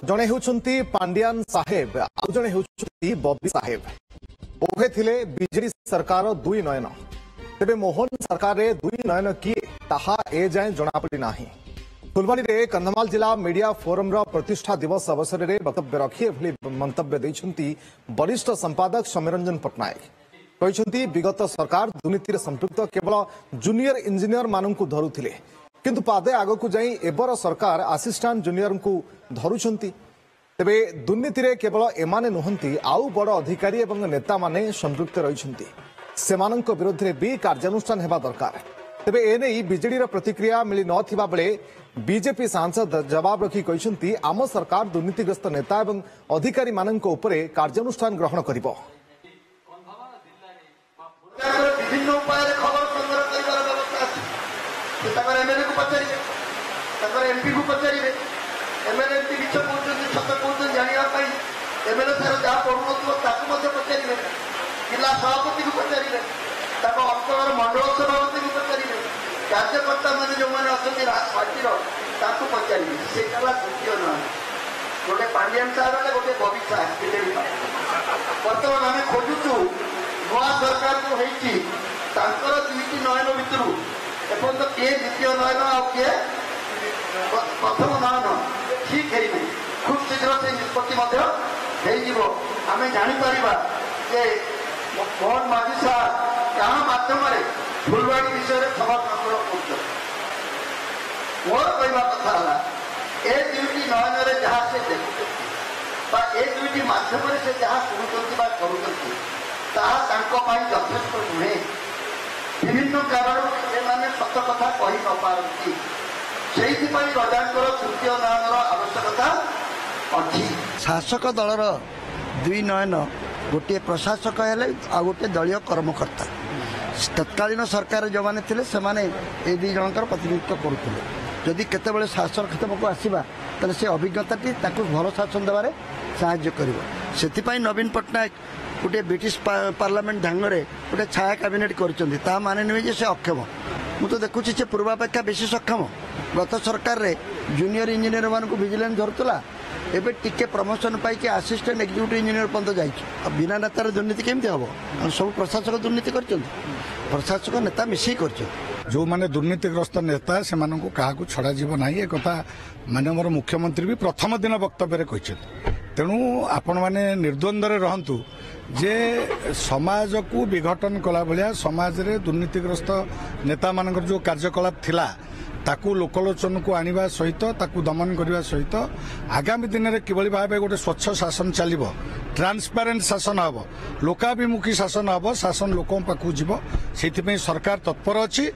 जड़े होउछंती पांडियान साहेब आउ जड़े होउछंती बॉबी साहेब उभे थिले बीजेडी सरकार दुई नयन तेबे मोहन सरकार रे दुई नयन किए ताहा ए जाए जनापड़ी नाही। फुलवाणी रे कंधमाल जिला मीडिया फोरम रो प्रतिष्ठा दिवस अवसर रे वक्तव्य रखिए भली मंतव्य दैछंती वरिष्ठ संपादक सौम्यरंजन पटनायक कहछंती विगत सरकार दुर्नीति रे संपृक्त केवल जूनियर इंजीनियर माननकु धरुथिले किंतु पादे आगकु जाई एबर सरकार असिस्टेंट जूनियर को धरुछंती। तेबे दुर्नीति रे केवल एमाने नुहंती आउ बड़ अधिकारी एवं नेता माने संपृक्त रहिछंती सेमानंक विरोध रे भी कार्यानुष्ठान हेबा दरकार। तेबे एने बीजेडी रो प्रतिक्रिया मिली नथिबा बेले बीजेपी सांसद जवाब रखी कहछंती आम सरकार दुर्नीतिग्रस्त नेता एवं अधिकारी माननक उपरे कार्यानुष्ठान ग्रहण करिवो। विभिन्न उपाय खबर संग्रह करिवार व्यवस्था अछि। एमएलए को पचारे एमपी को पचारे एमएलए एमपी किछ कहते सत कहते जानापी एमएलए सार जहाँ पढ़ुन पचारे जिला सभापति को पचारे अंचल मंडल सभापति को पचारे कार्यकर्ता मैंने जो मैंने अच्छा पार्टी पचारे से द्वितीय नुह गोटे पांडियान साहब गोटे बबी साहब बर्तमान आम खोजुचु नुआ सरकार जो होती दुईटी नयन भितर एपर्त किए द्वितीय नयन आ किए प्रथम नयन ठीक है खूब शीघ्र से निष्पत्ति आम जापर जे मोहन माझी साहब क्या मध्यम फुलवाणी विषय खबर संग्रह कर मोर कहवा कथा ए दुईटी नयन जहाँ से देखुं ए दुईटी मध्यम से जहाँ शुणुं यथेष्ट नुहे विभिन्न कारण से सत कथा कही न पारती से रजांकर तृतीय नयनर आवश्यकता अच्छी। शासक दलर दुई नयन गोटे प्रशासक हेले आ गोटे दलीय कर्मकर्ता तत्कालीन सरकार जो मैंने थे से दी जनकर प्रतिनिधित्व करुले जदि केतबेले शासन क्षेत्र आसवा तेल से अभिज्ञताटी भल शासन देवे साहाय्य कर नवीन पट्टनायक गोटे ब्रिटिश पार्लियामेंट ढंग गोटे छाया कैबिनेट कर माने नुहे जे से अक्षम मु तो देखुची से पूर्वापेक्षा बेसी सक्षम गत सरकार रे जूनियर इंजीनियर मान को विजिलेंस धरुला एबे टिके प्रमोशन पाई असिस्टेंट एक्जिक्यूटिव इंजीनियर पर्यंत जाइए बिना नेतार दुर्नीति केमती हम सब प्रशासक दुर्नीति कर प्रशासक नेता मिसिक कर जो माने दुर्नीतिग्रस्त नेता से क्या छड़ा जीव ना एक कथा माननीय मुख्यमंत्री भी प्रथम दिन वक्तव्य तेणु आपण मैंने निर्द्वंद रहतु जे समाज को विघटन कला भाया समाज रे दुर्नीतिग्रस्त नेता मान जो कार्यकलाप थिला ताकू लोकलोचन को आनिबा सहित ताकू दमन करने सहित आगामी दिन में किभली भाव गोटे स्वच्छ शासन चलिबो ट्रांसपेरेंट शासन हम लोकाभिमुखी शासन हम शासन लोकों पाखु जीव से सरकार तत्पर अच्छी।